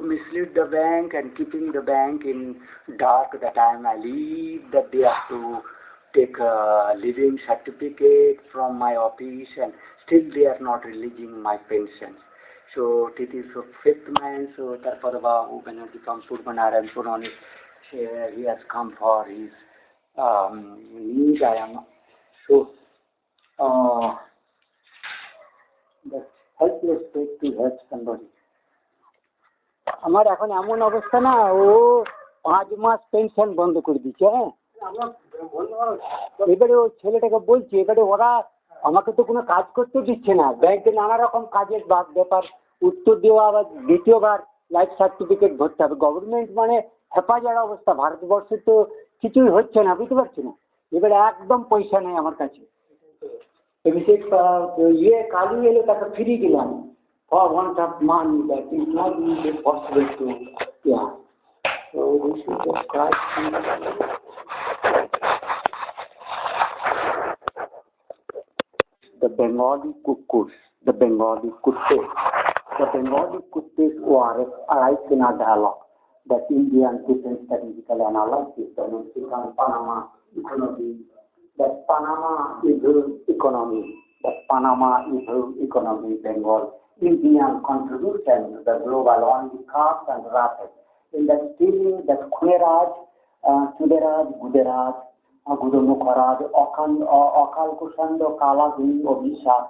mislead the bank and keeping the bank in dark the time I leave, that they have to take a living certificate from my office, and still they are not releasing my pension. So it is a fifth man, so Tarpada Babu Banerjee from Surbanar and Purani, he has come for his news. I am so that helpless state to help somebody. আমার এখন এমন অবস্থা না, ও 5 মাস pension বন্ধ করে দিচ্ছে। হ্যাঁ, এবারে ওই ছেলেটাকে বলছি, এবারে ওরা আমাকে তো কোনো কাজ করতে দিচ্ছে না, ব্যাংকে নানা রকম কাজের ব্যাপার উত্তর দেওয়া, আবার দ্বিতীয়বার লাইফ সার্টিফিকেট ভরতে হবে। গভর্নমেন্ট মানে হেফাজত অবস্থা, ভারতবর্ষে তো কিছুই হচ্ছে না, বুঝতে পারছি না। এবারে একদম পয়সা নেই আমার কাছে। ইয়ে কালু এলে তাকে ফিরিয়ে দিলাম for want of money, that is not really possible to, yeah. So we should just try the Bengali cuckoos, the Bengali kuttes. The Bengali kuttes ORF arrives in our dialogue, that Indian Defense Statistical Analysis, the Mexican Panama economy, that Panama evil economy, that Panama evil economy, Bengal. Indian contribution to the global only cast and rapid in the stealing that Kuneraj, Tuderaj, Guderaj, Gudomukaraj, Okal Kushando, Kalaguni, Obhishap,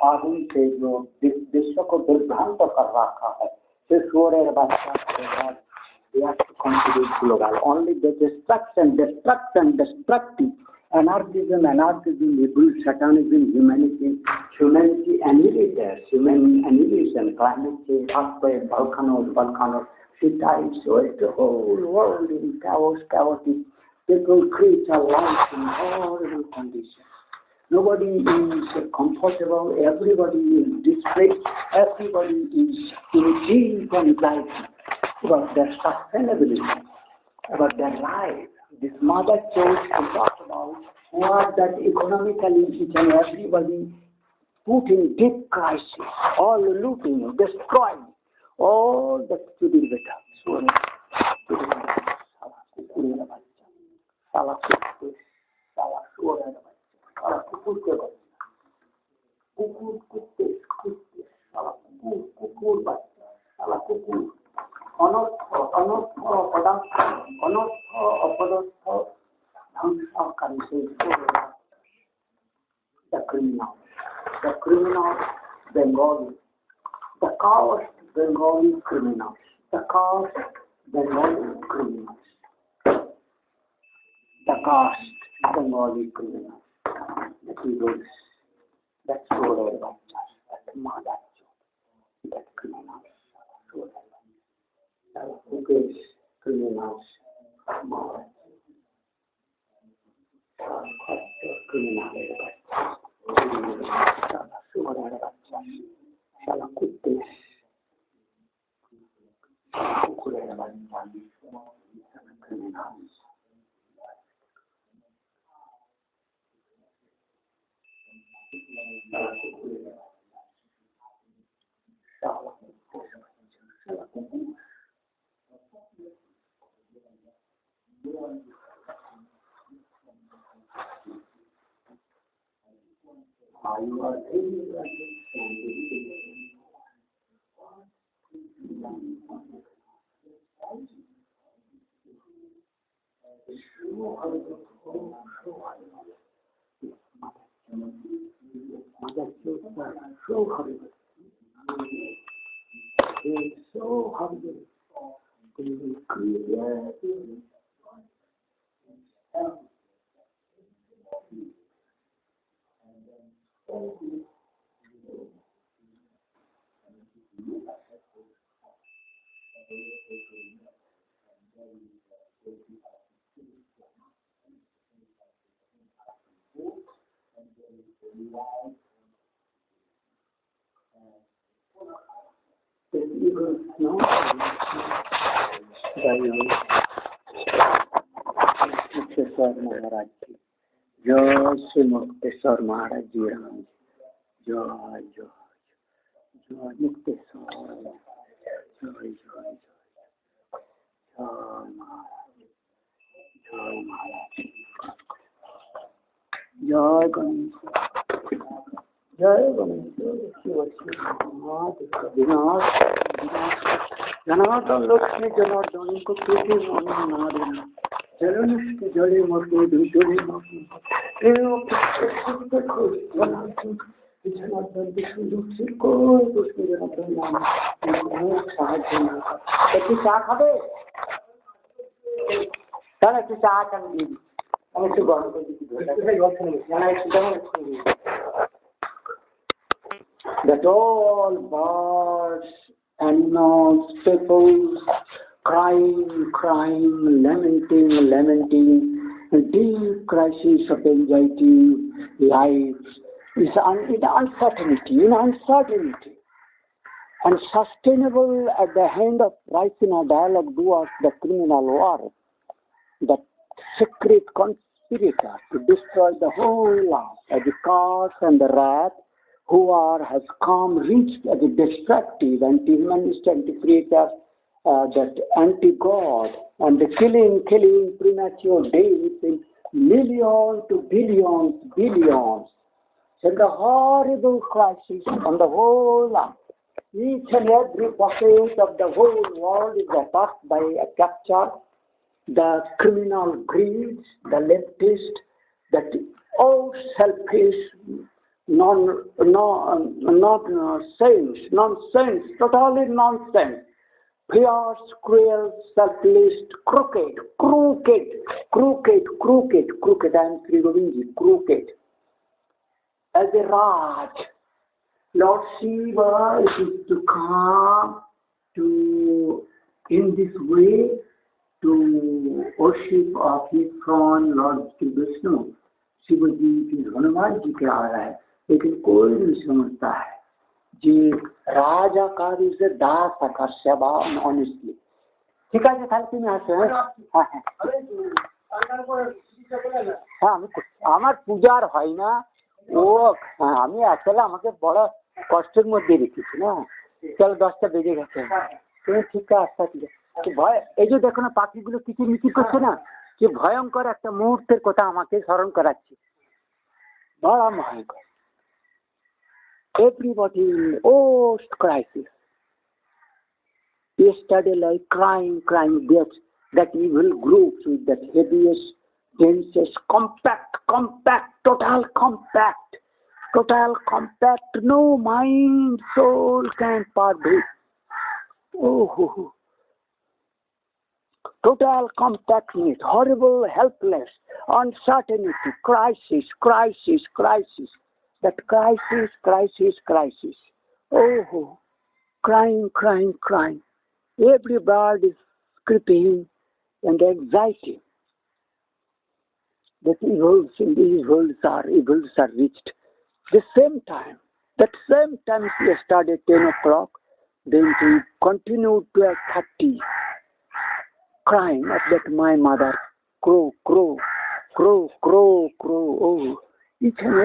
आदि से जो विश्व को दुर्भ्रांत कर रखा है, this order by they have to contribute global. Only the destruction, destructive. Anarchism, evil, satanism, humanity annihilators, human annihilation, climate change, earthquake, volcanoes, sea tides, so it's the whole world in chaos, chaotic. People creature life in horrible conditions. Nobody is comfortable, everybody is displaced, everybody is in deep anxiety about their sustainability, about their life. This mother chose to talk about what that economically each and everybody put in deep crisis, all looting, destroying, all that to be better. The criminals, Bengali, the caste Bengali criminals, the caste Bengali criminals, the caste Bengali criminals, the evils, that solar vultures, that mother, that criminals, the wicked criminals, mother, महाराज की जय श्री मुक्तेश्वर महाराज जी राम जय जय जय मुक्तेश्वर। जय गणेश, जय गणेश। जनार्दन लक्ष्मी जनार्दन को प्रीति नारायण जलनिष्ठ जले मरते जले जनार्दन विष्णु लक्ष्मी को उसके जनार्दन नाम साहाয্য না একটু চা খাবে? তাহলে একটু চা খান দিন, আমি একটু গরম করে দিচ্ছি। That all birds, animals, peoples, crying, lamenting, a deep crisis of anxiety, life is in uncertainty, and sustainable at the hand of raisian dialogue doers, the criminal war, the secret conspirator to destroy the whole life, as the curse and the wrath, who has come reached as a destructive, anti-humanist, anti-creator, that anti-God, and the killing premature death in millions to billions. So the horrible crisis on the whole earth. Each and every pocket of the whole world is attacked by a capture. The criminal greed, the leftist, that selfish, nonsense, totally nonsense. Fierce, cruel, selfless, crooked. I am SriRobin, crooked. As a Raj, Lord Shiva is to come to, in this way, to worship of his son Lord Shri Vishnu. Shiv जी की हनुमान जी के आ रहा है, लेकिन कोई नहीं समझता है जी राजा कार्य से दास आकर्षवा ऑनेस्टली। ঠিক আছে, তাহলে তুমি আসো। হ্যাঁ, আমার পূজার হয় না ও, আমি আসলে আমাকে বড় কষ্টের মধ্যে রেখেছি না। চলো 10টা বেজে গেছে, তুমি ঠিক আছে। ভয়, এই যে দেখো না পাখিগুলো কিচিরমিচির করছে না, কি ভয়ঙ্কর একটা মুহূর্তের কথা আমাকে স্মরণ করাচ্ছে, বড় ভয়ঙ্কর। Everybody in worst crisis. Yesterday like crying that evil groups with that heaviest, densest, compact, total compact, no mind, soul can pervade. Oh. Total compactness, horrible, helpless, uncertainty, crisis. That crisis. Oh, crying. Every bird is creeping and anxiety. That evils in these worlds are reached. That same time, yesterday 10 o'clock, then to continue 12:30. Crying at that my mother, crow. Oh, each and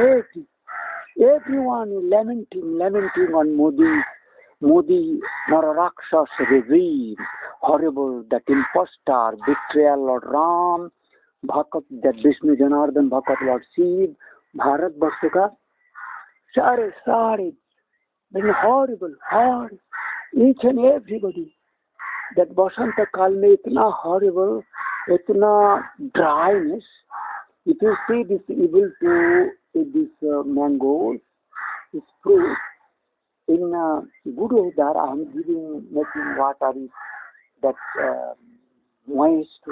everyone lamenting on Modi Nararakshas regime, horrible, that impostor, betrayal Lord Ram, Bhakat, that Vishnu Janardhan Bhakat Lord Shiv, Bharat Varsha ka sare, very horrible, hard, each and everybody. That Basanta Kal mein itna horrible, itna dryness. If you see this evil to this mangoes, this fruit, in good weather I am making water is that moist,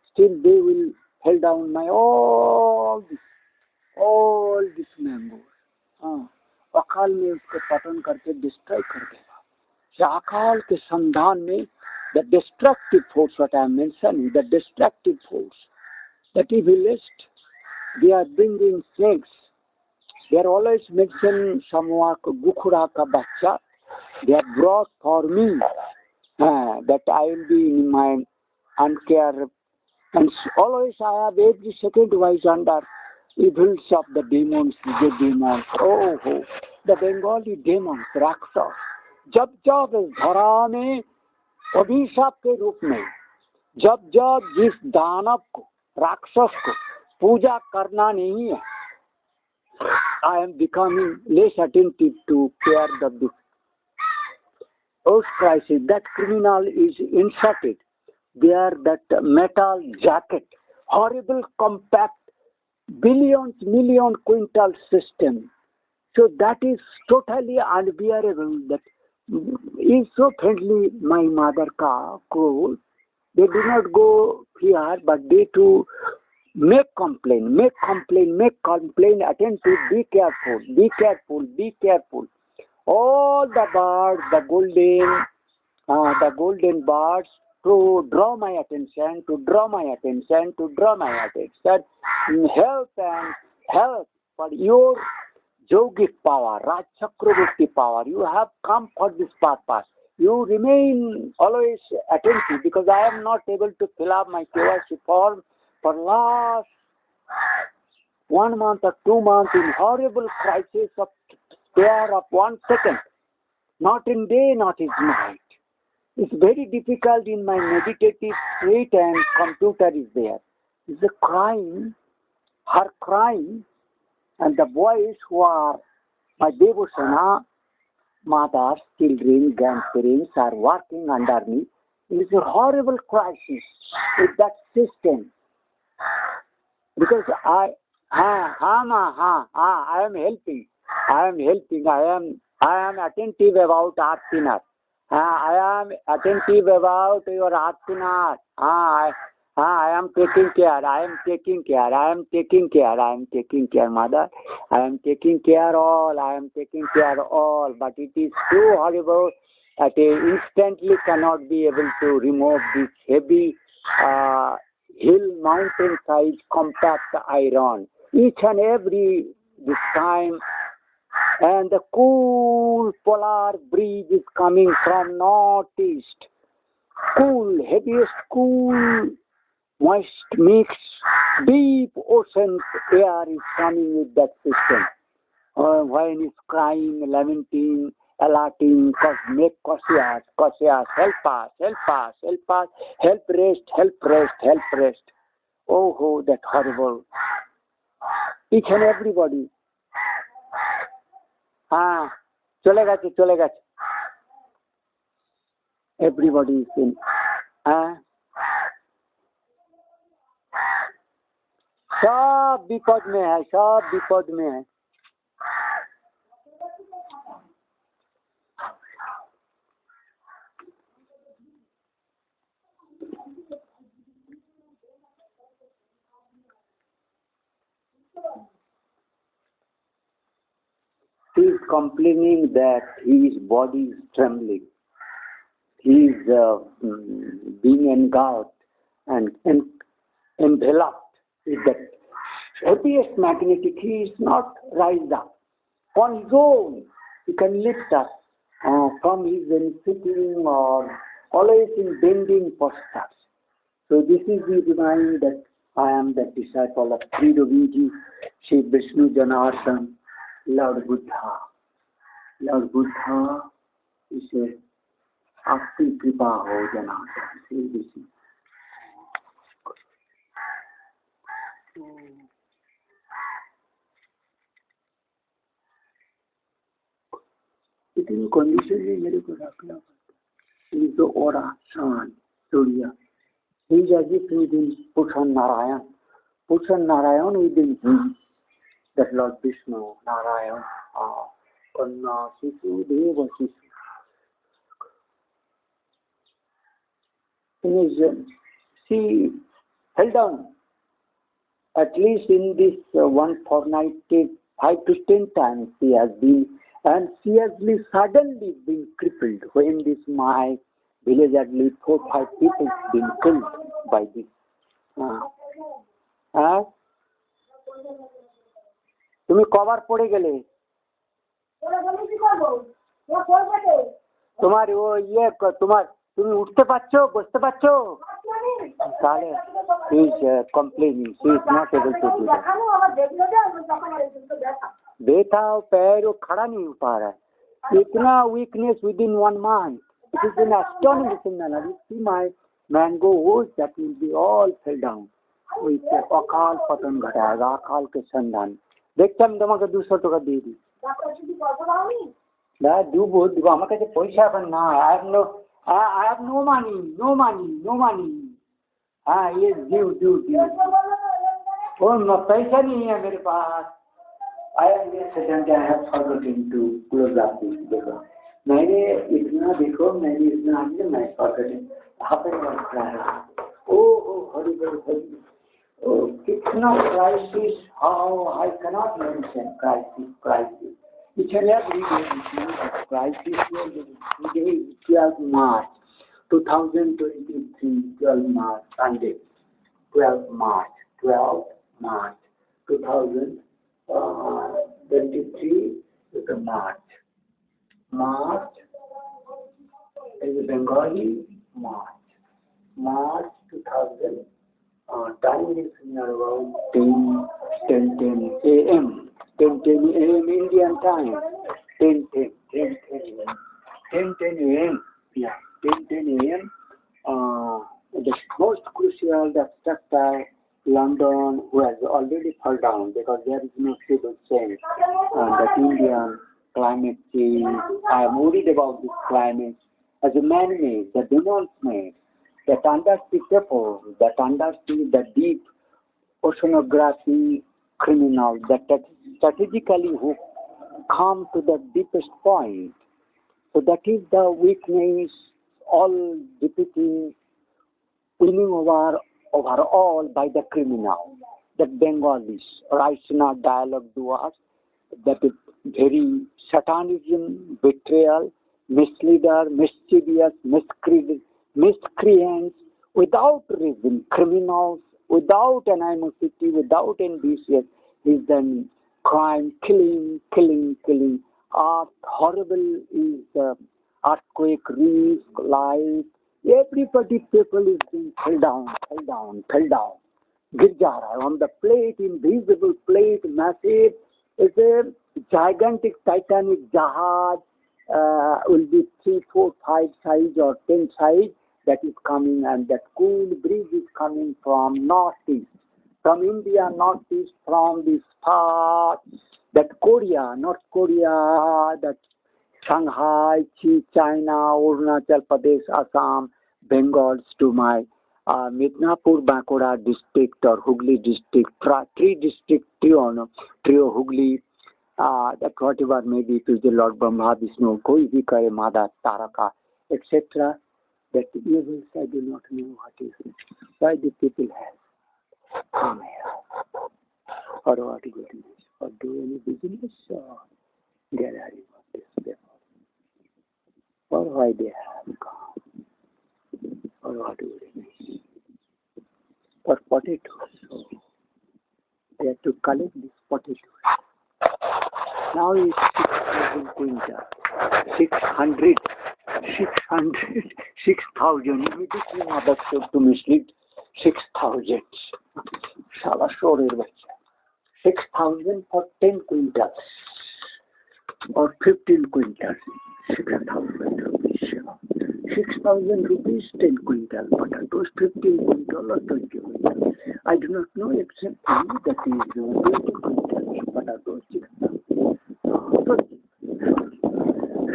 still they will held down my all this mangoes. अकाल में उसको पतन करके destroy कर देगा। अकाल के संधान में the destructive force, what I am mentioning, the destructive force, that evilest, they are bringing snakes. They are always mentioning somewhat Gukhura ka bacha. They are brought for me, that I will be in my uncare. And always I have every second wise under evils of the demons. Oh, the Bengali demons, Rakshas. जब इस धरा में अभिशाप के रूप में जब जिस दानव को, राक्षस को पूजा करना नहीं है, I am becoming less attentive to care of this earth crisis. That criminal is inserted there, that metal jacket, horrible compact, million quintal system. So that is totally unbearable. That is so friendly, my mother crow. They do not go here, but they too make complaint, attentive, be careful. All the birds, the golden birds, to draw my attention, help for your yogic power, Raj Chakraborty power. You have come for this purpose. You remain always attentive, because I am not able to fill up my KYC form for last 1 month or 2 months in horrible crisis of spare of 1 second. Not in day, not in night. It's very difficult in my meditative state, and computer is there. It's a crying, her crying, and the boys who are my devotana, mothers, children, grandparents are working under me. It's a horrible crisis with that system. Because I am helping. I am attentive about earthiness. I am attentive about your earthiness. I am taking care, mother. I am taking care all. But it is so horrible that instantly cannot be able to remove this heavy hill mountain size compact iron. Each and every this time, and the cool polar breeze is coming from northeast. Cool, heaviest cool, moist mix, deep ocean air is coming with that system. When it's crying, lamenting, alerting, make cautious, help us, help rest. Oh, that horrible. Each and everybody. চলে গেছে. Everybody is in. सब विपद में है. He is complaining that his body is trembling. He is being engulfed and enveloped with the heaviest magnetic. He is not raised up. On his own, he can lift up from his sitting or always in bending postures. So this is the divine that I am the disciple of SriRobin, Shri Vishnu Janardhan, Lord Buddha. Lord Buddha is a आपकी कृपा हो जनार्दन श्री विष्णु. इतनी condition में मेरे को रखना पड़ता. ये तो और आसान सूर्य. He is as if within Purusan Narayan within him. That Lord Vishnu, Narayan, Kanna, Shisu, Deva, Shisu. She held on. At least in this one fortnight, 5 to 10 times she has been, and she has been suddenly been crippled. When this my village, at least 4-5 people been killed by this. তুমি কবার পড়ে গেলে? তোমার তুমি উঠতে পারছো, বসতে পারছো? তাহলে she is complaining. She is not able to do that. बैठा पैर खड़ा नहीं हो पा रहा है. इतना weakness within 1 month. It is an astonishing phenomenon. You see my mango woods that will be all fell down. अकाल पतन घटाएगा, अकाल के संधान. দেখতে আমি তোমাকে 200 টাকা দিয়ে দিই। না দেবো দেবো, আমার কাছে পয়সা এখন না। I have no money. हाँ ये due. और पैसा नहीं है मेरे पास। I have forgotten to close up this देखो। मैंने इतना मैं forgotten। यहाँ पे रखा है। horrible। कितना crisis, how I cannot mention crisis. Each and every day crisis today is 12 March 2023, 12 March, Sunday, 12 March 2023 is the March is Bengali March 2000. Time is near about 10 a.m. 10 a.m. Indian time. 10 a.m. Yeah, 10 a.m. The most crucial, the structure London, who has already fallen down because there is no civil change. That Indian climate change. I am worried about this climate as a man-made, the demons-made, that undersea people, that undersea the deep oceanography criminals that strategically who come to the deepest point. So that is the weakness, all depicting winning over all by the criminal. The Bengalis, raisian dialogue doers, that is very satanism, betrayal, misleader, mischievous, miscreants, without reason, criminals, without animosity, without ambition, is then crime, killing. Horrible is the earthquake, risk, life. Everybody, people is being fell down. गिर जा रहा है on the plate, invisible plate, massive. It's a gigantic Titanic jahaj, will be 3, 4, 5 size or 10 size that is coming, and that cool breeze is coming from northeast, from India, northeast, from this far, that North Korea, that Shanghai, China, Arunachal Pradesh, Assam, Bengal to my Midnapur, Bankura district or Hooghly district, 3 district trio Hooghly, that whatever maybe it is the Lord Brahma, Vishnu, koi bhi kare, Mada, Taraka, etc. That evils I do not know what is it. Why do people have come here? Or what is it? Or do any business or gathering of this people? Or why they have come? Or what do they need? For potatoes. So they have to collect these potatoes. Now it's 6,000 quintals. 6,000. Immediately mother said to mislead 6,000. Shala shorer bacha. 6,000 for 10 quintals. Or 15 quintals. 6,000 rupees. 6,000 rupees, 10 quintal potatoes, 15 quintal or 20 quintal. I do not know exactly that is 20 quintals potatoes, 6,000.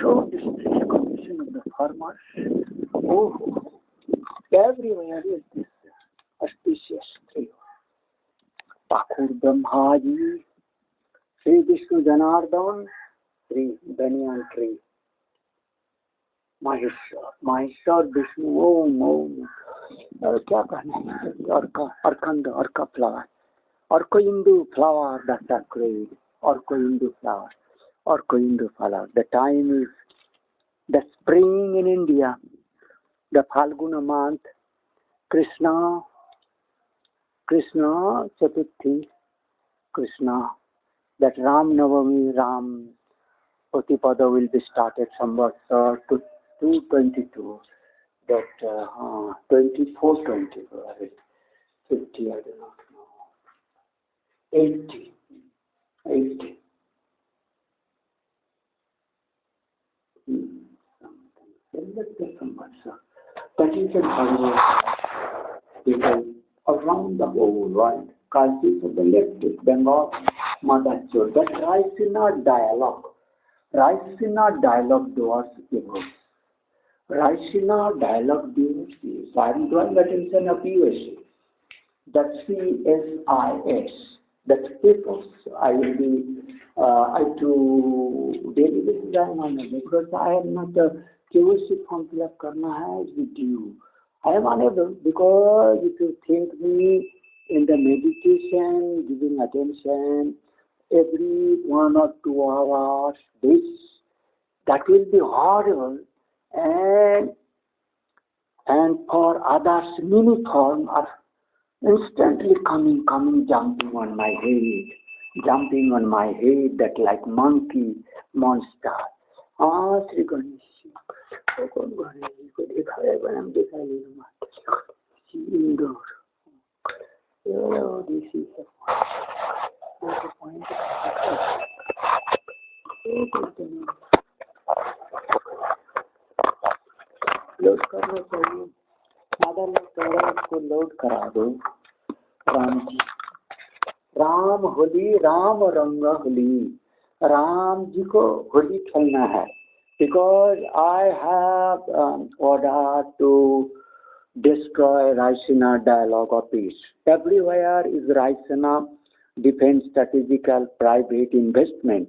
So this is the condition of the farmers. Everywhere is this auspicious trio. Thakur Brahmaji, Sri Vishnu Janardhan, Sri Banyan tree. Maheshwar Vishnu, Om. क्या कहना है? अर्का flower. Orko Hindu flower, that's sacred. Orko Hindu flower. The time is the spring in India, the Phalguna month, Krishna Chaturthi, that Ram Navami, Ram Patipada will be started somewhat 222, that 24, 50, I do not know, 80. That is a people around the whole world. Crisis of the left is Bengal, Mother Chode. That Raisina dialogue. Raisina dialogue towards evil. Raisina dialogue towards evil. So I am drawing attention of USA. That CSIS. That papers I will be I to daily basis I am unable because I am not KYC form fill up karna hai with you. I am unable because if you think me in the meditation, giving attention every 1 or 2 hours, this that will be horrible, and for others many form are instantly coming, jumping on my head, that like monkey monster. Sri Ganesh, indoor. Oh, this is the point. Load करना चाहिए mother लोग कह उसको load करा दो राम जी राम होली राम रंग होली राम जी को होली खेलना है because I have order to destroy Raisina dialogue of peace. Everywhere is Raisina defense strategical private investment,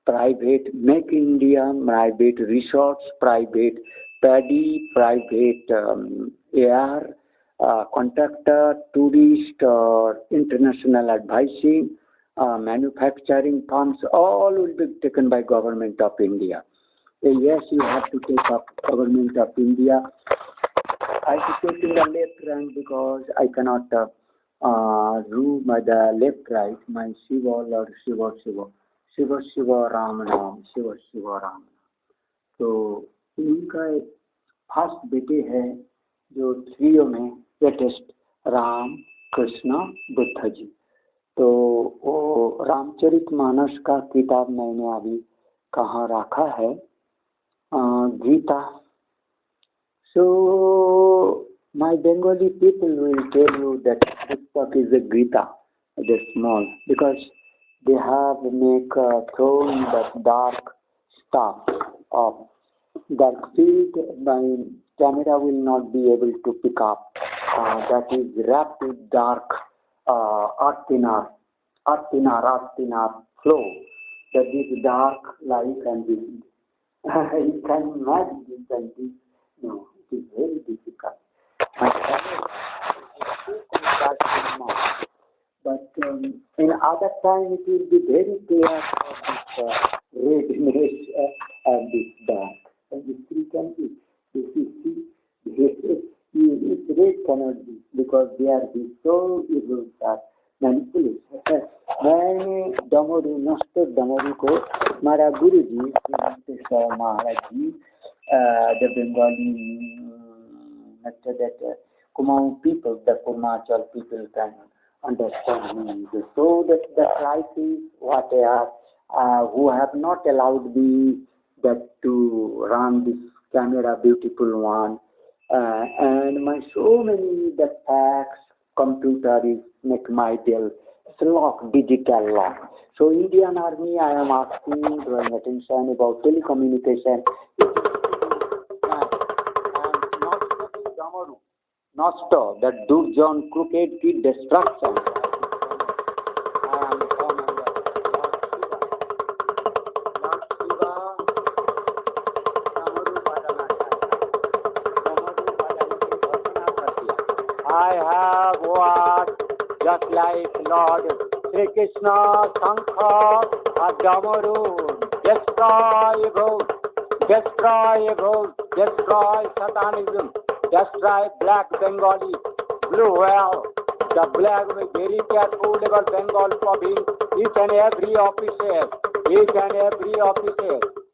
private make India, private resorts, private paddy, private air, contractor, tourist, international advising, manufacturing firms, all will be taken by government of India. Yes, you have to take up government of India. I have to take in the left hand because I cannot rule by the left right. My Shiva or Shiva Ram Ram, Shiva Ram. तो इनका first बेटे है जो threo में latest Ram Krishna Buddha ji. तो वो रामचरितमानस का किताब मैंने अभी कहाँ रखा है, Gita. So my Bengali people will tell you that this book is a Gita, the small, because they have make thrown that dark stuff of dark field. My camera will not be able to pick up. That is wrapped with dark earthinar flow. That is dark light and this. You can imagine this and this. No, it is very difficult. My camera is so but in other time it will be very clear for this redness and this dark. And this three can be. This red cannot be because they are so evil that manipulation. मैंने डमरू को हमारा गुरु जी महाराज जी the Bengali that Kumaon people, the Purnachal people can understand me. So that the crisis what they are who have not allowed me that to run this camera beautiful one and my so many the facts computer is make my deal lock digital lock. So Indian Army I am asking drawing attention about telecommunication. Nosto, that Durjan crooked key destruction. I have what just like Lord Sri Krishna, Sankha, Damaru, destroy evil, destroy Satanism. Destroy black Bengali, blue whale. The black will be very careful about Bengal for being each and every officer.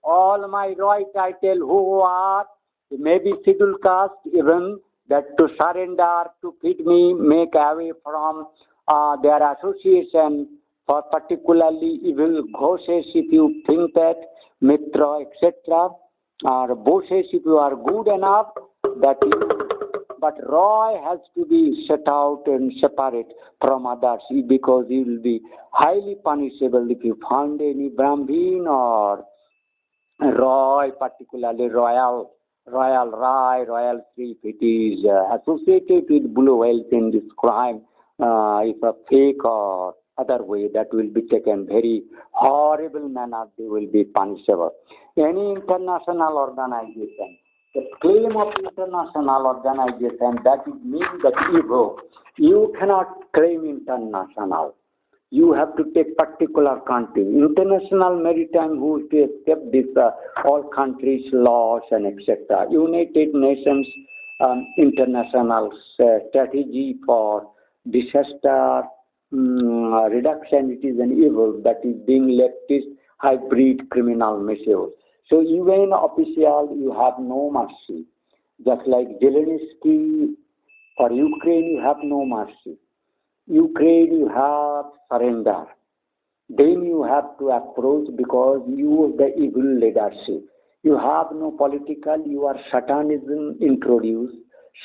All my right I tell who are, maybe scheduled caste even, that to surrender, to feed me, make away from their association for particularly evil ghoshes if you think that, mitra, etc. Or bosses if you are good enough, that But Roy has to be set out and separate from others because you will be highly punishable if you find any Brahmin or Roy, particularly royal Rai, royal Sri, if it is associated with blue whales in this crime, if a fake or other way, that will be taken very horrible manner, they will be punishable. Any international organization, the claim of international organization, that it means that you cannot claim international. You have to take particular country. International maritime who to accept this all countries' laws and etc. United Nations international strategy for disaster reduction. It is an evil that is being leftist hybrid criminal measure. So UN official, you have no mercy. Just like Zelensky for Ukraine, you have no mercy. Ukraine, you have surrender. Then you have to approach because you are the evil leadership. You have no political, you are Satanism introduced,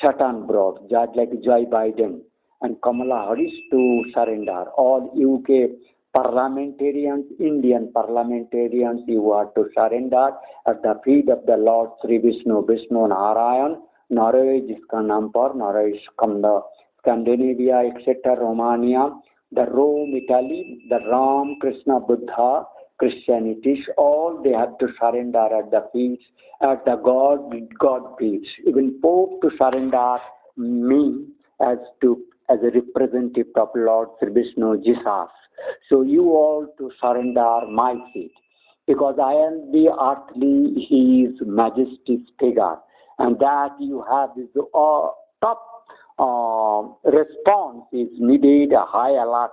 Satan brought, just like Joe Biden and Kamala Harris to surrender. All UK parliamentarians, Indian parliamentarians, you are to surrender at the feet of the Lord Sri Vishnu Narayan, Norway jiska naam par, Norway Skanda. Scandinavia, etc., Romania, the Rome, Italy, the Ram, Krishna, Buddha, Christianities, all they have to surrender at the feet, at the God feet. Even Pope to surrender me as a representative of Lord Sri Vishnu, Jesus. So you all to surrender my feet, because I am the earthly, His Majesty's figure, and that you have this top response is needed, a high alert,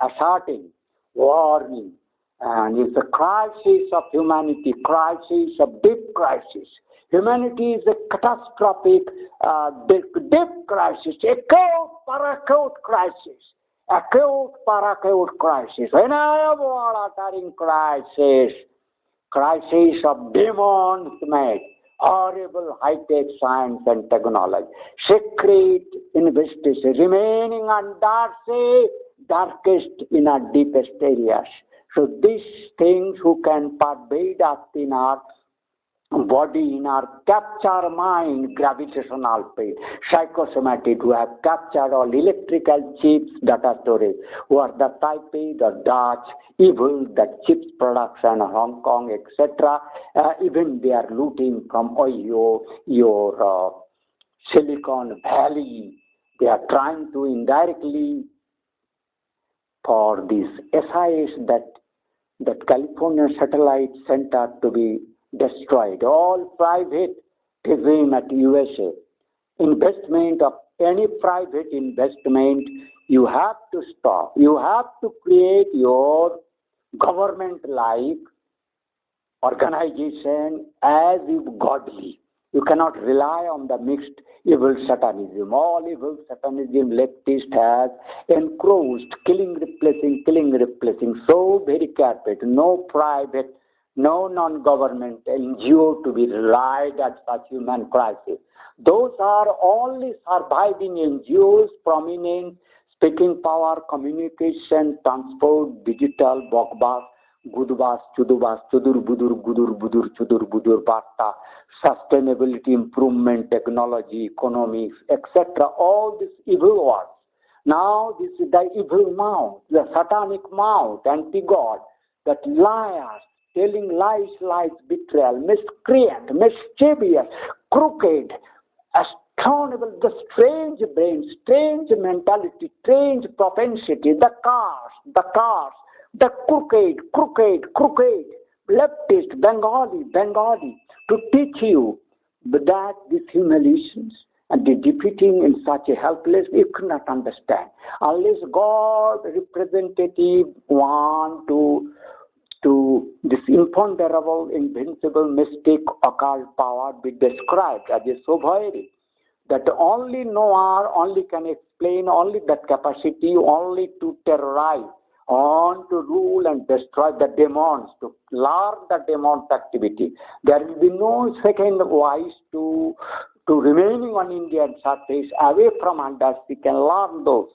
asserting, warning, and it's a crisis of humanity, crisis of deep crisis. Humanity is a catastrophic, deep crisis, acute paracute crisis, acute paracute crisis. When I am uttering crisis of demons made, horrible high-tech science and technology, secret investigation, remaining undersea, darkest in our deepest areas. So these things who can pervade us in our body, in our capture mind, gravitational field, psychosomatic, who have captured all electrical chips, data storage, who are the Taipei, the Dutch, evil, the chips production, Hong Kong, etc. Even they are looting from Ohio, your Silicon Valley. They are trying to indirectly for this SIS, that California satellite center to be destroyed. All private regime at USA. Investment of any private investment, you have to stop. You have to create your government-like organization as if godly. You cannot rely on the mixed evil satanism. All evil satanism leftist has encroached, killing, replacing, so very carpet. No private, no non-government NGO to be relied at such human crisis. Those are only surviving NGOs, prominent, speaking power, communication, transport, digital, bokbas, gudbas, chudubas, chudur, budur, chudur, budur, bata, sustainability, improvement, technology, economics, etc. All these evil words. Now this is the evil mouth, the satanic mouth, anti-God, that liars, telling lies, betrayal, miscreant, mischievous, crooked, astoundable, the strange brain, strange mentality, strange propensity, the cars, the crooked, leftist, Bengali, to teach you that these humiliations and the defeating in such a helpless, you cannot understand. Unless God representative want to this imponderable, invincible, mystic, occult power be described as a sovereignty, that only Noah only can explain, only that capacity, only to terrorize, on to rule and destroy the demons, to learn the demons' activity. There will be no second voice to to remaining on Indian surface, away from undersea, can learn those,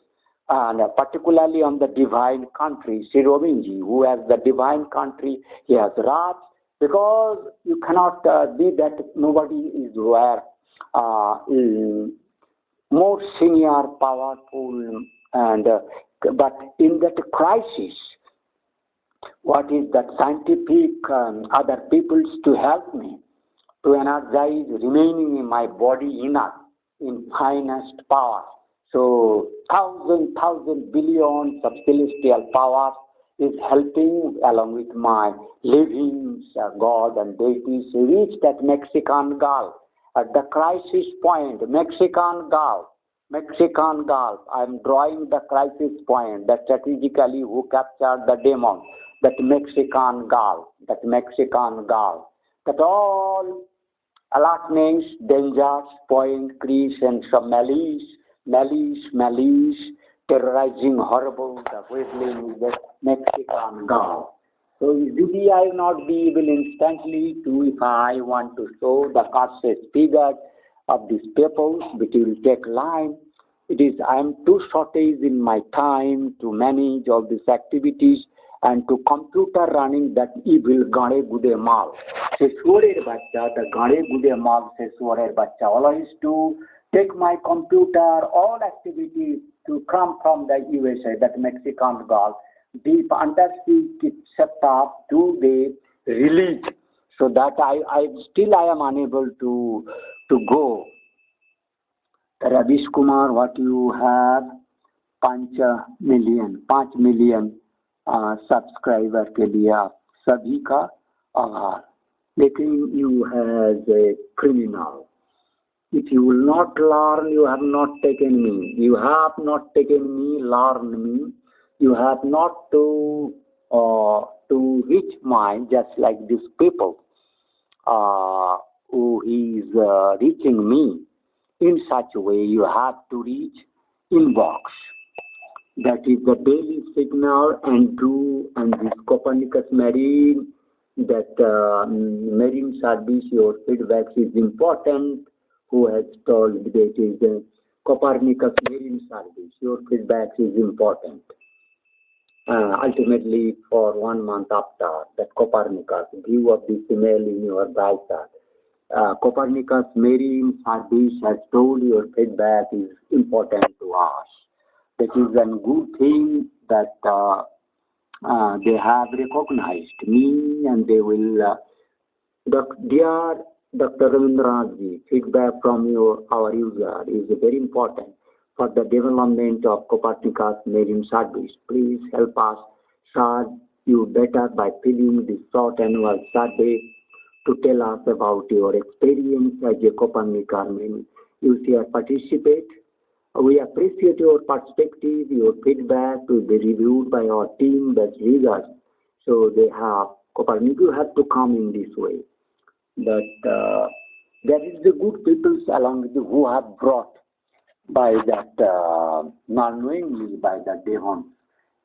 and particularly on the divine country, SriRobin, who has the divine country, he has Raj, because you cannot be that nobody is where more senior, powerful, and but in that crisis, what is that scientific other peoples to help me to energize remaining in my body enough in finest power. So thousand billions of celestial powers is helping along with my living God and deities to reach that Mexican Gulf. At the crisis point, Mexican Gulf, I am drawing the crisis point, that strategically who captured the demon, that Mexican Gulf, that all alertnings, dangers, point, crease, and some malice, terrorizing, horrible, the whistling is the Mexican Gulf. So usually I will not be able instantly to, if I want to show the curses figure of these peoples, which will take time. It is, I am too shortage in my time to manage all these activities and to computer running that evil Gane Gude Mal. Se Surer Bacha, the Gane Gude Mal, se Surer Bacha, always to take my computer, all activities to come from the USA, that Mexican Gulf, deep undersea set up to the release, so that I am unable to go. Ravish Kumar, what you have, 5 million subscriber के लिए आप सभी का आभार. लेकिन you as a criminal, if you will not learn, you have not taken me. You have not taken me, learn me. You have not to reach mine, just like these people who is reaching me in such a way. You have to reach inbox. That is the daily signal and true, and this Copernicus Marine, that marine service, your feedback is important. Who has told that it is the Copernicus Marine Service, your feedback is important. Ultimately, for 1 month after that Copernicus, view of this email in your browser. Copernicus Marine Service has told your feedback is important to us. That is a good thing that they have recognized me, and they will. Dear Dr. Ravindranathji, feedback from our user is very important for the development of Copernicus Marine Service. Please help us serve you better by filling this short annual survey to tell us about your experience as a Copernicus Marine user. Participate. We appreciate your perspective. Your feedback will be reviewed by our team that readers. So they have Copernicus have to come in this way. But there is the good peoples along with who have brought by that non-knowingly by the demons,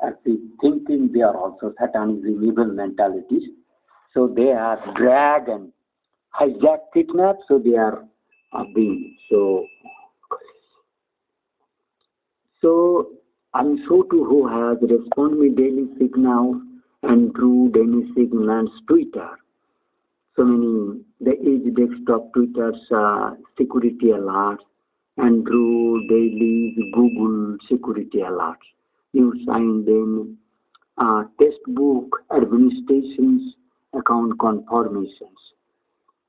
as if thinking they are also satanism, evil mentalities. So they have dragged and hijacked, kidnapped. So they are being So I'm so too who has responded me daily signals and through daily signals Twitter. So many the age desktop Twitter's security alerts and through daily Google security alerts. You sign them textbook administrations account confirmations.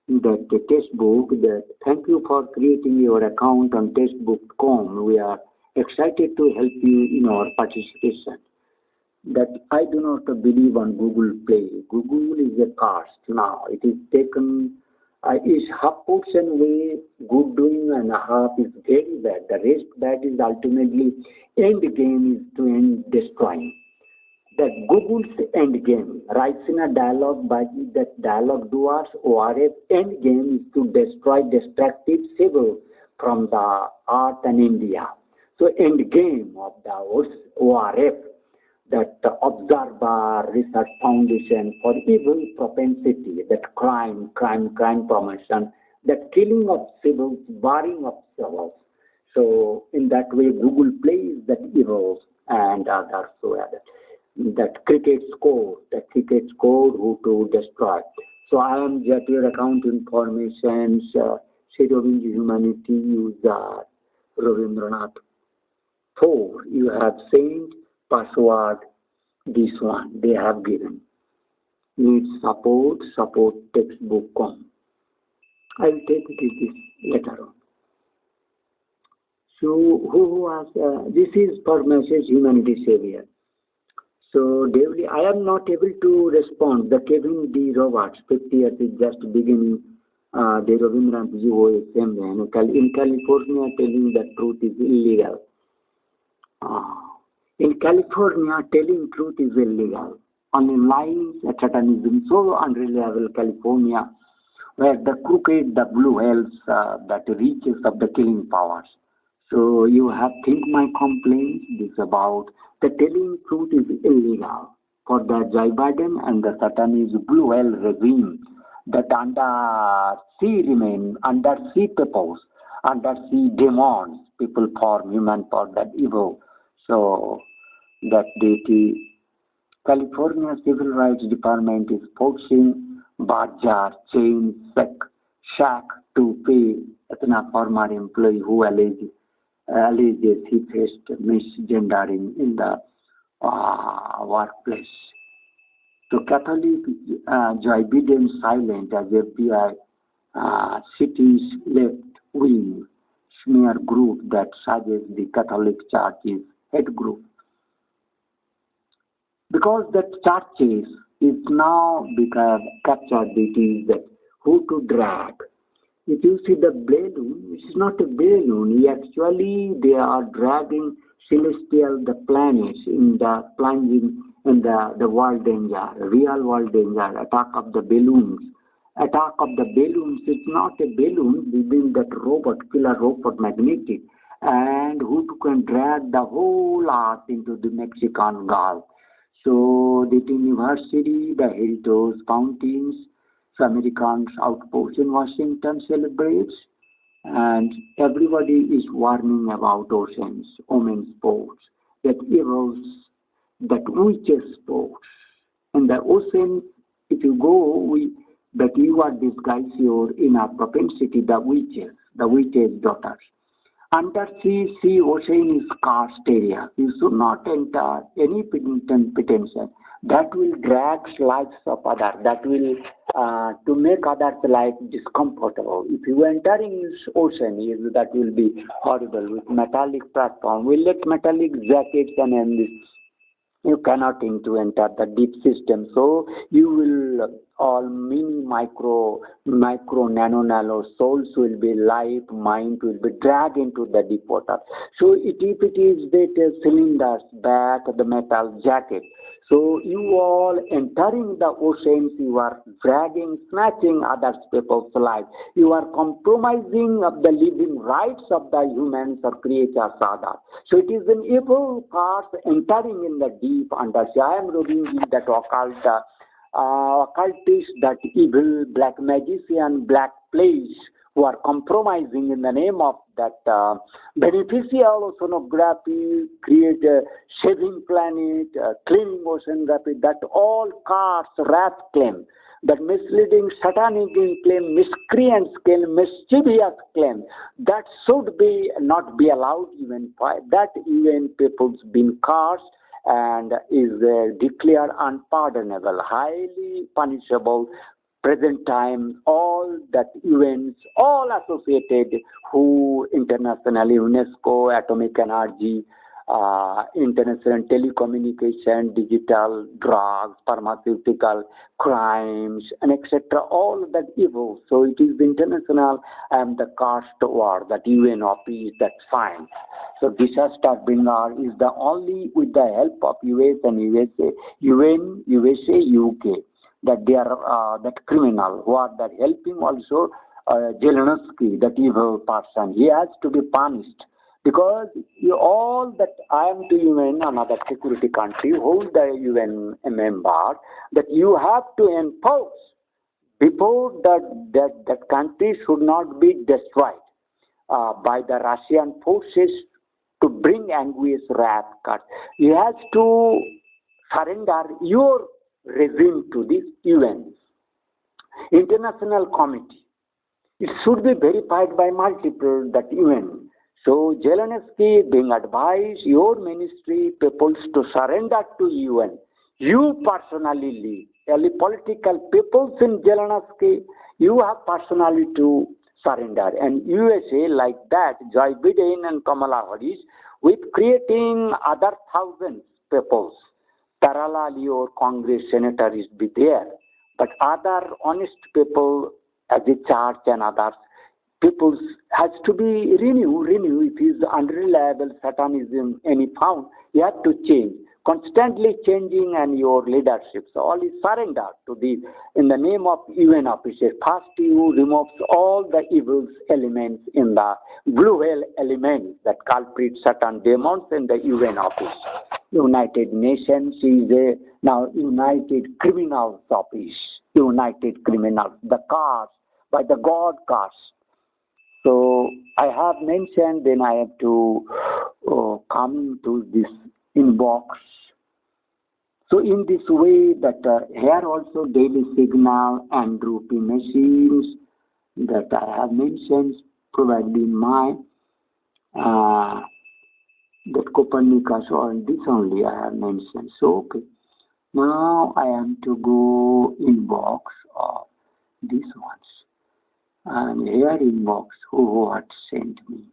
That the textbook, that thank you for creating your account on textbook.com. We are excited to help you in our participation. That I do not believe on Google Play. Google is a cost now. It is taken, is half portion way good doing and half is very bad. The rest bad is ultimately end game is to end destroying. That Google's end game, raisian dialogue by that dialogue doers, ORF end game is to destroy destructive civil from the earth and India. So end game of the ORF, that Observer Research Foundation for Evil Propensity, that crime promotion, the killing of civils, barring of civils. So in that way, Google plays that evils and others. So that cricket score who to destroy. So I am Jatiya account information, SriRobin Humanity user Ravindranath. 4. You have sent password, this one they have given. Need support textbook com. I will take this later on. So who has, this is for message Humanity Savior. So daily, I am not able to respond. The Kevin D. Roberts, 50 years is just beginning. The Rabindranath OSM in California telling the truth is illegal. In California, telling truth is illegal. Only lies, satanism, so unreliable California, where the crooked, the blue whales, that reaches of the killing powers. So you have think my complaint is about the telling truth is illegal for the Joe Biden and the Satanist blue whale regime that undersea remain, undersea peoples, undersea demons, people form human for that evil. So that deity, California Civil Rights Department is forcing Bajar chain shack to pay a former employee who alleges he faced misgendering in the workplace. So Catholic Joe Biden silent as FBI city's left-wing smear group that suggests the Catholic Church is head group. Because that churches is now become captured, it is that who to drag. If you see the balloon, it is not a balloon. Actually, they are dragging celestial, the planets in the plunging in the world danger, real world danger, attack of the balloons. Attack of the balloons is not a balloon within that robot, killer robot magnetic, and who can drag the whole earth into the Mexican Gulf. So the university, the heritage fountains, Americans outpost in Washington celebrates, and everybody is warning about oceans, women's sports, that evils, that witches sports. In the ocean, if you go, that you are disguise your inner propensity, the witches' daughters. Undersea ocean is karst area. You should not enter any potential. That will drag lives of others. That will to make others' life discomfortable. If you enter in this ocean, that will be horrible with metallic platform. We'll let metallic jackets and this. You cannot enter the deep system. So you will all mini micro nano souls will be life, mind will be dragged into the deep water. So if it is that cylinders back the metal jacket. So you all entering the oceans, you are dragging, snatching other people's life. You are compromising of the living rights of the humans or creatures others. So it is an evil cause entering in the deep undersea. I am reading that occultist, that evil black magician, black place, who are compromising in the name of that beneficial oceanography, create a saving planet, cleaning oceanography, that all cards, wrath claim, that misleading satanic claim, miscreants claim, mischievous claim, that should be not be allowed even by that even people's been cursed and is declared unpardonable, highly punishable. Present time, all that events, all associated, who internationally, UNESCO, atomic energy, international telecommunication, digital, drugs, pharmaceutical, crimes, and etc. All that evil. So it is international and the cost war, that UN office, that's fine. So disaster bringer is the only with the help of US and USA, UK. That they are that criminal who are that helping also Zelensky, that evil person. He has to be punished because all that I am to UN, another security country, hold the UN member, that you have to enforce before that country should not be destroyed by the Russian forces to bring anguish wrath. You have to surrender your regime to this UN, International Committee. It should be verified by multiple, that UN. So Zelensky being advised your ministry peoples to surrender to UN. You personally lead. Only political peoples in Zelensky, you have personally to surrender. And USA like that, Joe Biden and Kamala Harris, with creating other thousands peoples, parallel your Congress senators be there. But other honest people as a church and others, people has to be renew. If is unreliable Satanism any found, you have to change. Constantly changing and your leadership. So all is surrender to the in the name of UN officers. First you removes all the evil elements in the blue whale elements that culprit certain demons in the UN office. United Nations is a now United Criminals Office. United Criminals, the cause by the God cause. So I have mentioned, then I have to come to this inbox. So in this way that here also daily signal and rupee machines that I have mentioned probably in my that Copernicus or this only I have mentioned. So okay, now I am to go inbox of these ones. And here inbox who had sent me.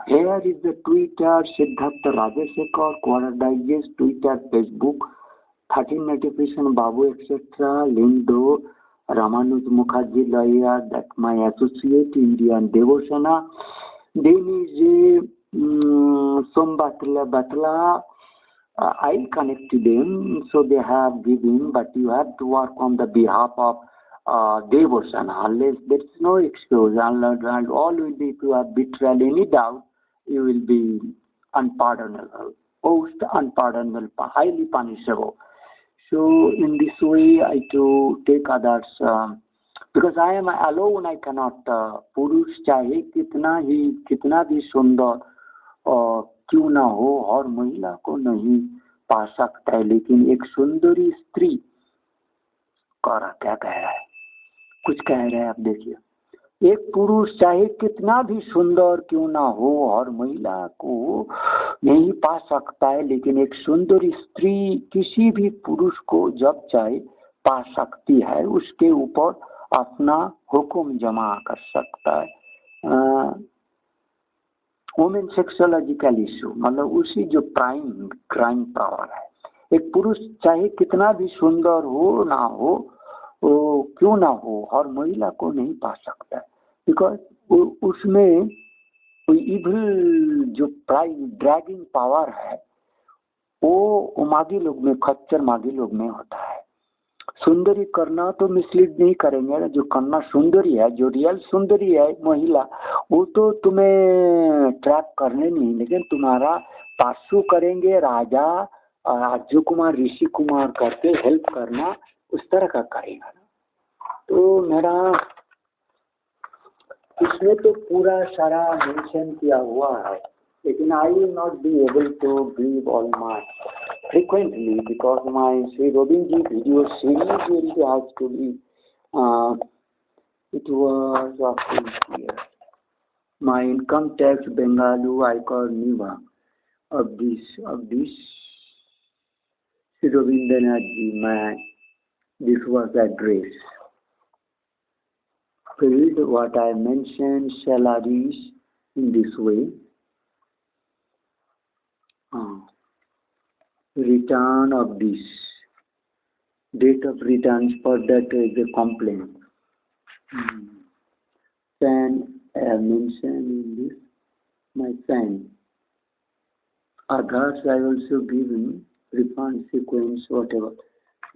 Here is the Twitter, Siddhartha Rajasekhar, Quarter Digest, Twitter, Facebook, 13 notification, Babu, etc., Lindo, Ramanuj Mukherjee lawyer, that my associate, Indian Devosana. Then is Sombatla, I connect them, so they have given, but you have to work on the behalf of devotion, unless there is no excuse, and all will be, if you have betrayal any doubt, you will be unpardonable, most unpardonable, highly punishable. So in this way, I to take others, because I am alone, I cannot, पुरुष चाहे कितना भी सुंदर क्यों ना हो और महिला को नहीं पा सकता है, लेकिन एक सुंदरी स्त्री क्या कह रहा है, कुछ कह रहे हैं, आप देखिए। एक पुरुष चाहे कितना भी सुंदर क्यों ना हो और महिला को नहीं पा सकता है, लेकिन एक सुंदर स्त्री किसी भी पुरुष को जब चाहे पा सकती है, उसके ऊपर अपना हुक्म जमा कर सकता है। वुमेन सेक्सोलॉजिकल इशू, मतलब उसी जो क्राइम पावर है, एक पुरुष चाहे कितना भी सुंदर हो ना हो, क्यों ना हो और महिला को नहीं पा सकता, बिकॉज उसमें कोई इविल जो ड्रैगिंग पावर है वो मागी लोग में, खच्चर मागी लोग में होता है। सुंदरी करना तो मिसलीड नहीं करेंगे ना, जो करना सुंदरी है, जो रियल सुंदरी है महिला, वो तो तुम्हें ट्रैप करने नहीं, लेकिन तुम्हारा पासू करेंगे, राजा अर्जु कुमार, ऋषि कुमार करके हेल्प करना, उस तरह का करेगा ना। तो मेरा इसमें तो पूरा सारा मेंशन किया हुआ है, लेकिन I will not be able to give all my frequently because my SriRobin ji video series will has to be it was of this year. My income tax Bengalu Icor Niva of this SriRobindranath ji, this was address. Filled what I mentioned salaries in this way. Return of this, date of returns for that is a complaint. Then I have mentioned in this my sign. Others I also given refund sequence, whatever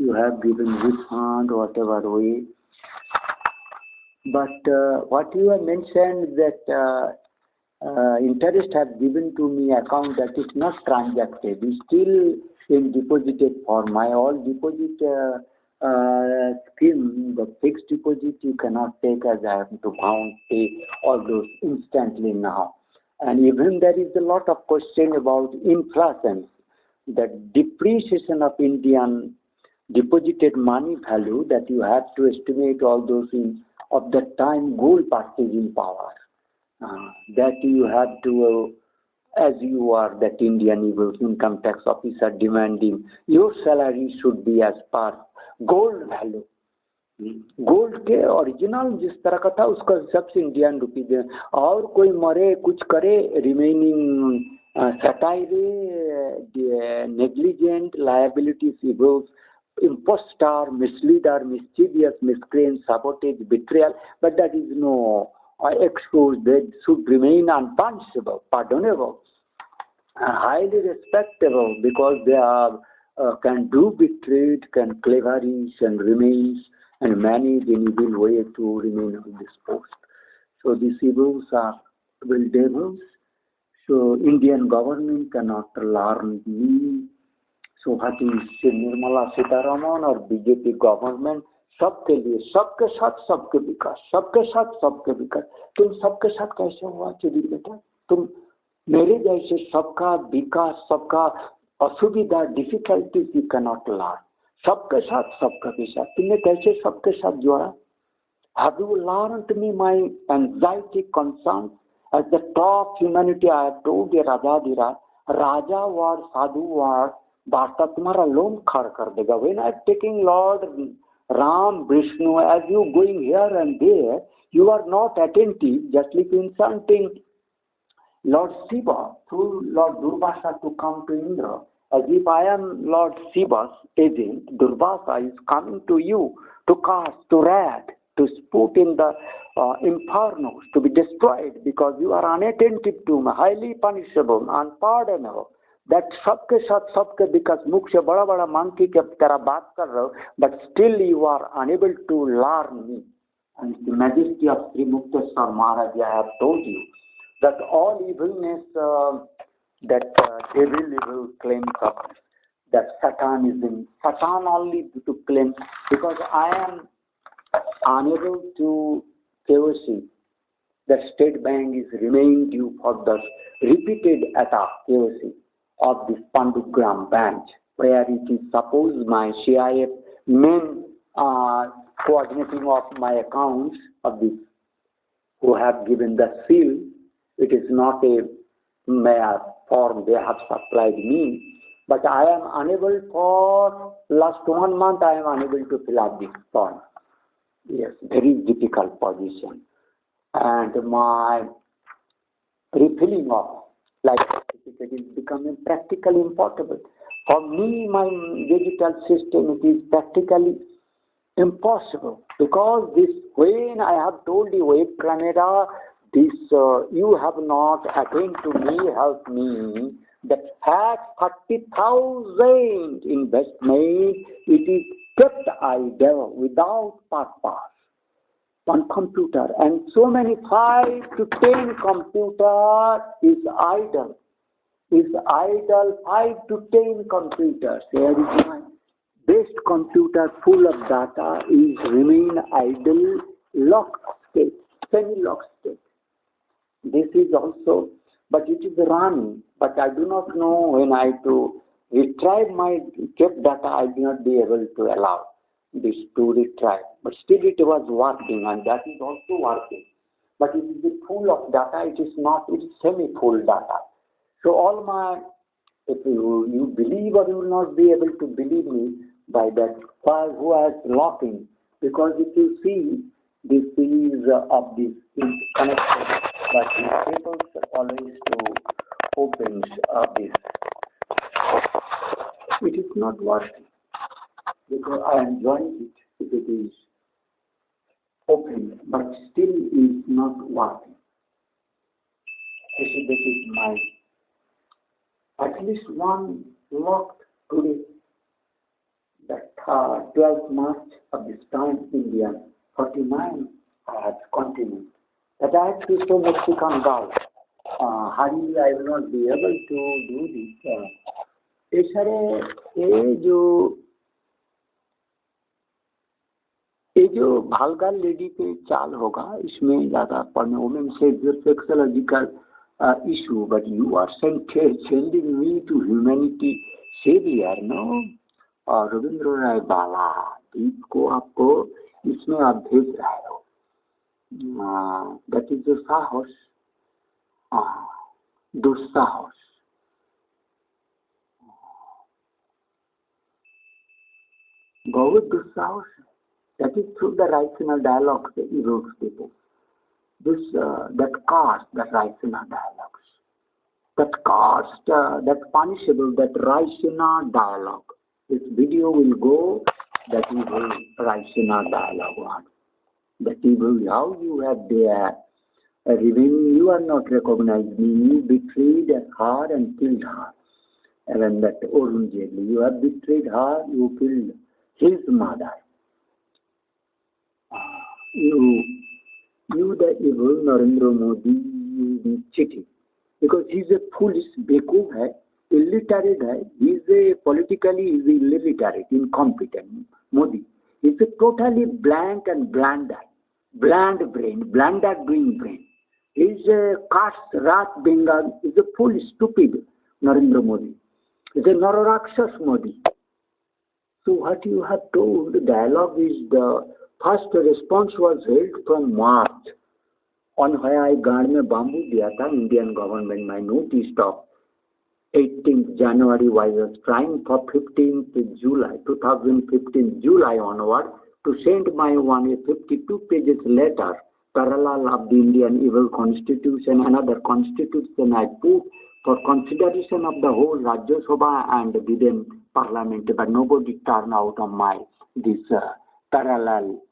you have given refund, whatever way. But what you have mentioned that interest have given to me account that is not transacted, is still in deposited form. My all deposit scheme, the fixed deposit you cannot take as I have to pay all those instantly now. And even there is a lot of question about inflation, the depreciation of Indian deposited money value, that you have to estimate all those in of the time gold purchasing power. That you have to, as you are that Indian income tax officer demanding, your salary should be as per gold value. Gold के original जिस तरह का था उसका हिसाब से Indian rupee दे, और कोई मरे कुछ करे remaining satire negligent liabilities evils impostor, misleader, mischievous, miscreant, sabotage, betrayal, but that is no excuse. They should remain unpunishable, pardonable, highly respectable, because they are can do betrayed, can cleverish and remains and manage in evil way to remain on this post. So these evils are evil devils. So Indian government cannot learn me. So what is Nirmala Sitaraman or BJP government, सबके लिए सबके साथ सबके विकास, सबके साथ सबके विकास. तुम सबके साथ कैसे हुआ चुदी बेटा? तुम मेरे जैसे सबका विकास, सबका असुविधा, डिफिकल्टीज यू कैनॉट लर्न. सबके साथ सबका विकास तुमने कैसे सबके साथ जोड़ा? Have you learned me my anxiety, concerns? As the top humanity, I have told you, Raja word, Sadhu word, वार्ता तुम्हारा लोम खड़ कर देगा. When I am taking Lord Ram, Vishnu, as you going here and there, you are not attentive, just like insulting Lord Shiva through Lord Durvasa to come to Indra. As if I am Lord Shiva's agent, Durvasa is coming to you to cast, to wrath, to put in the infernos, to be destroyed, because you are unattentive to me, highly punishable, unpardonable. That सबके साथ सबके विकास, मुख से बड़ा बड़ा monkey के तरह बात कर रहे हो, but still you are unable to learn me. And the majesty of Sri Mukteswar Maharaj, I have told you that all evilness, that evil claims of that Satanism, Satan only to claim, because I am unable to KYC. The State Bank is remain due for the repeated attack KYC of this Pandugram branch, where it is supposed my CIF men coordinating of my accounts of this, who have given the seal. It is not a mere form they have supplied me, but I am unable for last 1 month, I am unable to fill up this form. Yes, very difficult position. And my refilling of like certificate is becoming practically impossible. For me, my digital system, it is practically impossible, because this, when I have told you, wave camera, this you have not attended to me, help me, that had 30,000 investment, it is kept idle without purpose. One computer, and so many 5 to 10 computer is idle. 5 to 10 computers. Here is my best computer full of data is remain idle, locked state, semi-locked state. This is also, but it is running, but I do not know when I to retrieve my kept data, I will not be able to allow this to retrieve. But still it was working, and that is also working. But it is full of data, it is not, it is semi-full data. So all my, if you believe or you will not be able to believe me by that who has locking, because if you see, this is of this is connected, but the cables always to open this. It is not working, because I am joining it if it is open, but still is not working. This is my, at least one locked today, that 12th March of this time, India, 49, I have continued. That I have to show Mexican God. Hardly I will not be able to do this. ये सारे ये जो ये जो भालगाल lady पे चाल होगा इसमें ज्यादा पढ़ने वोमेन से सेक्सोलॉजिकल issue, but you are sending me to humanity savior, no? और रविंद्र राय बाला दीप को आपको इसमें आप भेज रहे हो, दैट इज द साहस, दुस्साहस. बहुत दुस्साहस. That is through the rational dialogue, the evil people. This that caused the rational dialogues, that caused that punishable, that rational dialogue. This video will go, that evil rational dialogue one. That evil, how you have there, revenge, you are not recognized me, you betrayed her and killed her. And that Orun Jaitley, you have betrayed her, you killed his mother. You the evil Narendra Modi, you be cheating. Because he is a foolish beku hai, illiterate hai, he is a politically is illiterate, incompetent. Modi. He is a totally blank and bland brain, blandered doing brain. He is a caste, rat, Bengal, he is a foolish, stupid Narendra Modi. He is a Nararakshas Modi. So what you have told, the dialogue is the first response was held from March, on where I गाड़ में bamboo दिया था, Indian government, my notice of 18th January was trying for 15th July, 2015 July onward, to send my 52 pages letter, parallel of the Indian evil constitution, another constitution I put for consideration of the whole Rajya Sabha and within parliament, but nobody turned out on my this parallel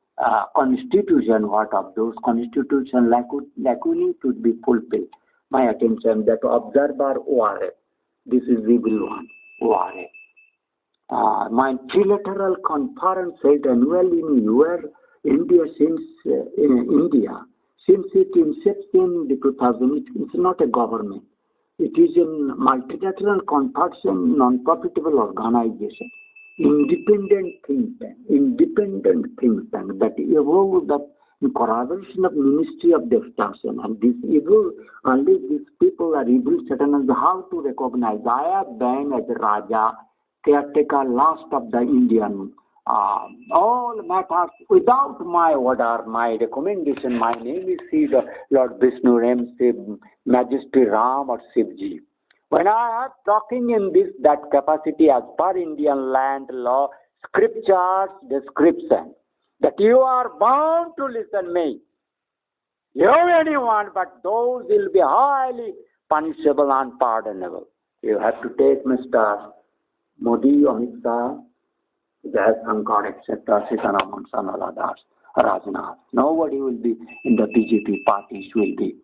constitution. What of those constitution lacunae should be fulfilled? My attention that observer ORF. This is evil one, ORF. My trilateral conference held annually in India since its inception in 2000. It's not a government. It is a multilateral conference, non-profitable organization. Independent think tank, that evolved that in corroboration of Ministry of Destruction. And this evil, unless these people are evil, Satan, how to recognize? I have been as Raja, caretaker, last of the Indian, all matters without my order, my recommendation. My name is Sri Lord Vishnu, M. Majesty Ram or Shivji. When I am talking in this, that capacity as per Indian land law, scriptures description, that you are bound to listen me. You anyone, but those will be highly punishable and pardonable. You have to take Mr. Modi, Amit Shah, Jai Shankar, etc., Sitaraman, Sanaladas, Rajnath. Nobody will be in the BJP parties will be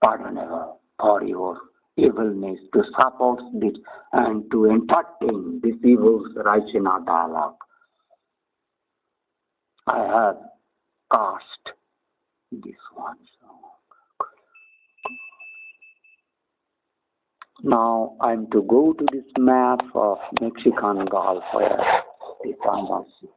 pardonable for your evilness, to support this and to entertain this evil's rational dialogue. I have cast this one. Now I am to go to this map of Mexican Gulf where it's undersea.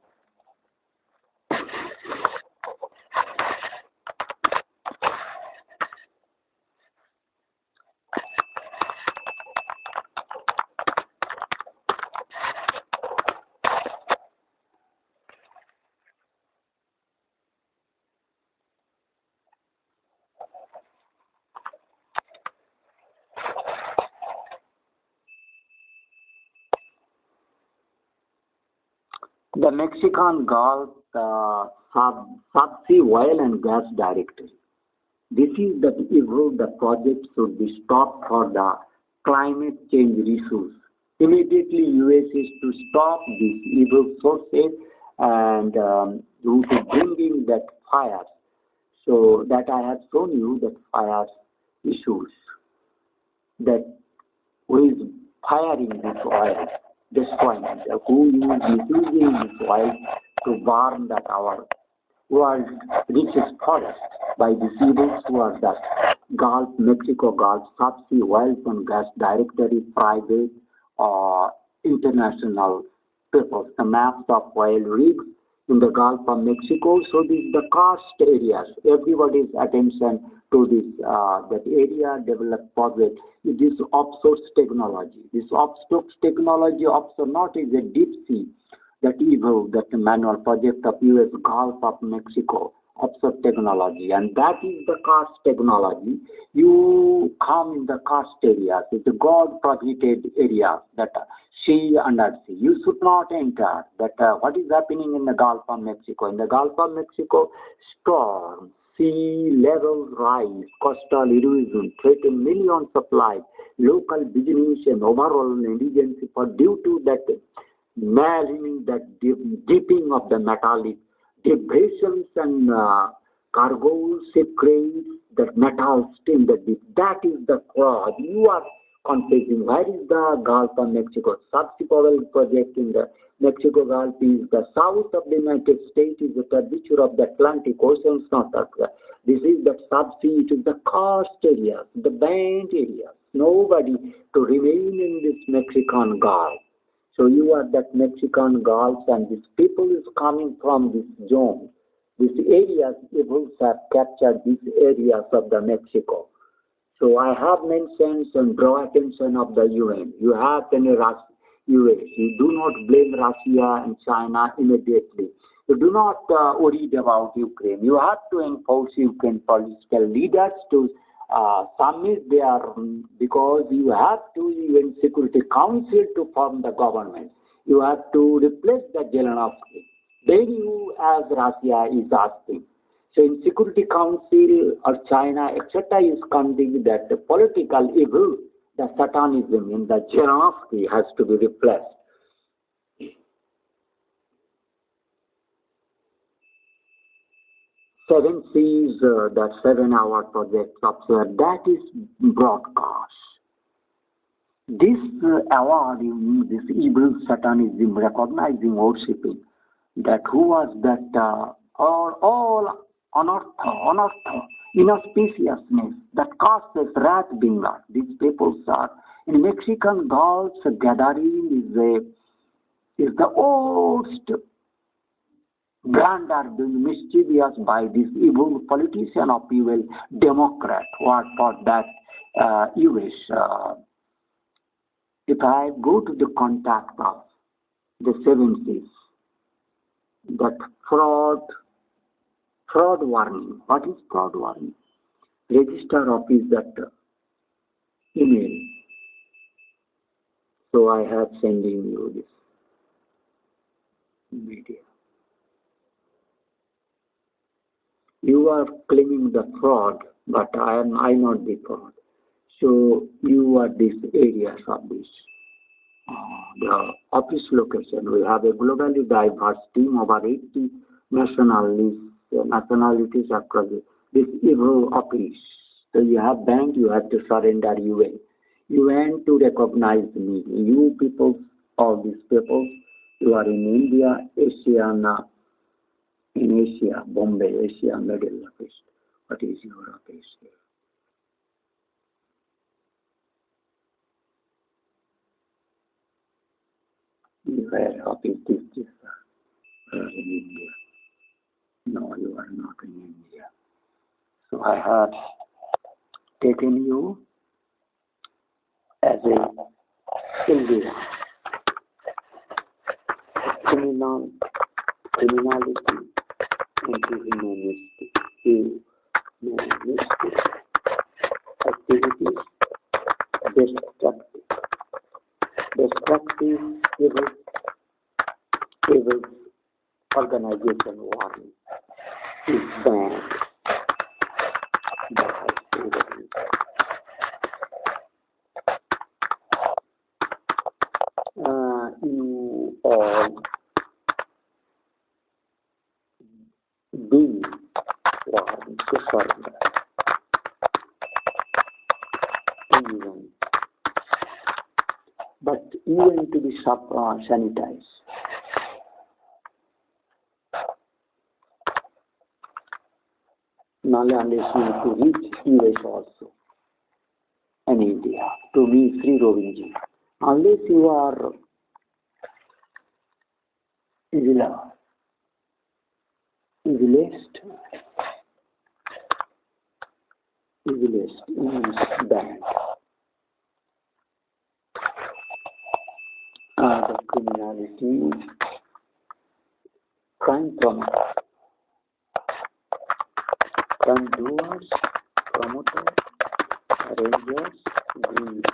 The Mexican Gulf Subsea Oil and Gas Directory. This is the evil. The project should be stopped for the climate change issues. Immediately, US is to stop these evil sources and to bring in that fires. So that I have shown you that fires issues. That who is firing this oil. Destroying it, who is misusing this oil to burn that our world's richest forest by these evils who are the Gulf, Mexico Gulf, Subsea Oil and Gas Directory, private or international people. The maps of oil rigs in the Gulf of Mexico. So this is the karst areas. Everybody's attention to this that area developed project. It is offshore technology. This offshore technology offshore not is a deep sea, that evil, that manual project of US Gulf of Mexico, offshore technology, and that is the karst technology. You come in the karst areas, it's the God prohibited areas, that sea and undersea. You should not enter. That what is happening in the Gulf of Mexico? In the Gulf of Mexico, storms, sea level rise, coastal erosion threaten millions of lives, local business and overall indigency for due to that marine, that dipping of the metallic vibrations and cargoes, shipwrecks, that metals in the deep. That is the cause. You are confusing. Where is the Gulf of Mexico? Subsequent project in the Mexico Gulf is the south of the United States, is the curvature of the Atlantic Ocean, North Africa. This is the subsea, it is the karst areas, the band areas. Nobody to remain in this Mexican Gulf. So you are that Mexican Gulf, and these people is coming from this zone. These areas, evils have captured these areas of the Mexico. So I have mentioned and draw attention of the UN. You have any US. You do not blame Russia and China immediately. You do not worry about Ukraine. You have to enforce Ukraine political leaders to submit their, because you have to UN Security Council to form the government. You have to replace the Zelensky. Then you, as Russia is asking. So in Security Council or China, etc., is counting that the political evil, the satanism in the Zelensky has to be replaced. Seven seas, that 7-hour project software, that is broadcast. This award, this evil satanism, recognizing, worshipping, that who was that all unearth, inauspiciousness, that causes wrath being not. These peoples are in Mexican Gulf gathering is the worst brand are being mischievous by this evil politician of evil Democrat. What for that US? If I go to the contact of the 7 seas, that fraud warning. What is fraud warning? Register office that email. So I have sending you this media. You are claiming the fraud, but I not the fraud. So you are this areas of this. The office location. We have a globally diverse team, over 80 nationalities across this evil office. So you have bank, you have to surrender UN. UN to recognize me. You people, all these people, you are in India, Asia, in Asia, Bombay, Asia, Middle East. What is your office here? Where office this in India? No, you are not in India. So I had taken you as a India. Criminality into humanistic activities, destructive evil organization warning is banned. You all be warned to surrender. Even. But even to be sanitized. Not unless you to reach US also and India, to be SriRobin. Unless you are evilest means bad. The criminality, crime promoter, crime doers, promoters, arrangers, group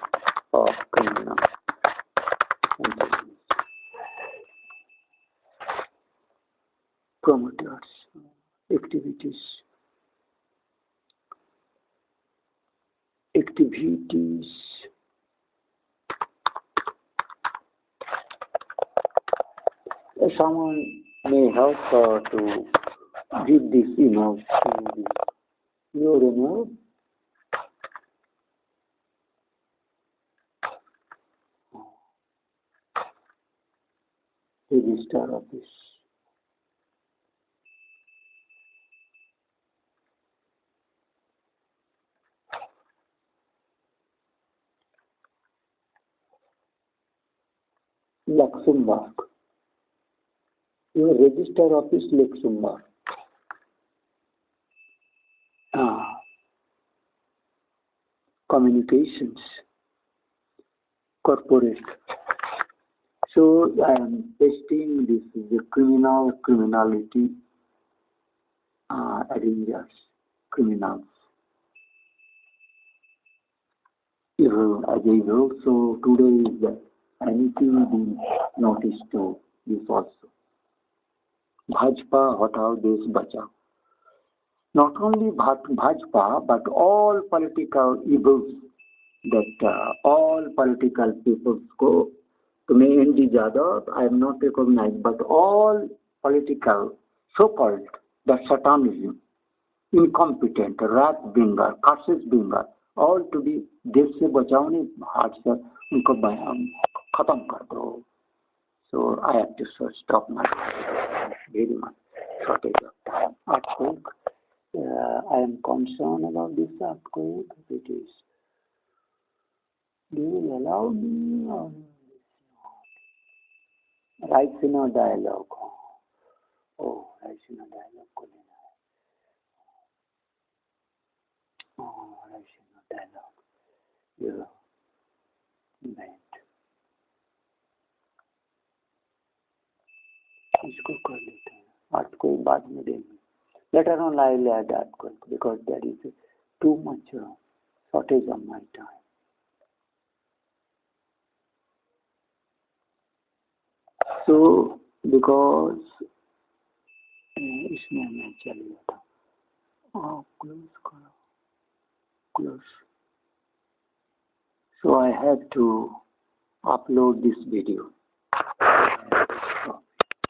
of criminal entities. Promoters, activities, someone may help to give this image to your image. Register office. Luxembourg. Your register office, Luxembourg. Communications. Corporate. So I am testing this is the criminality arrangers, criminals. Evil as evil. So today is the anything being noticed to this also. Bhajpa hatao desh bachao. Not only Bhajpa, but all political evils that all political peoples go to me N.D. Jadhav, I am not recognized, but all political, so-called, the satanism, incompetent, wrath bringer, curses bringer, all to be देश से बचाओ हाथ से उनको खत्म कर दो. So I have to stop my very much shortage of time. Earthquake. I am concerned about this earthquake. It is. Do you allow me or not? Raisian dialogue. Oh, raisian dialogue. Oh, raisian dialogue. Yeah. Right. इसको कर लेते हैं. Earthquake बाद में देंगे. Later on I will add earthquake because there is too much shortage of my time. So because इसमें मैं चल गया था. Close करो. Close. So I have to upload this video.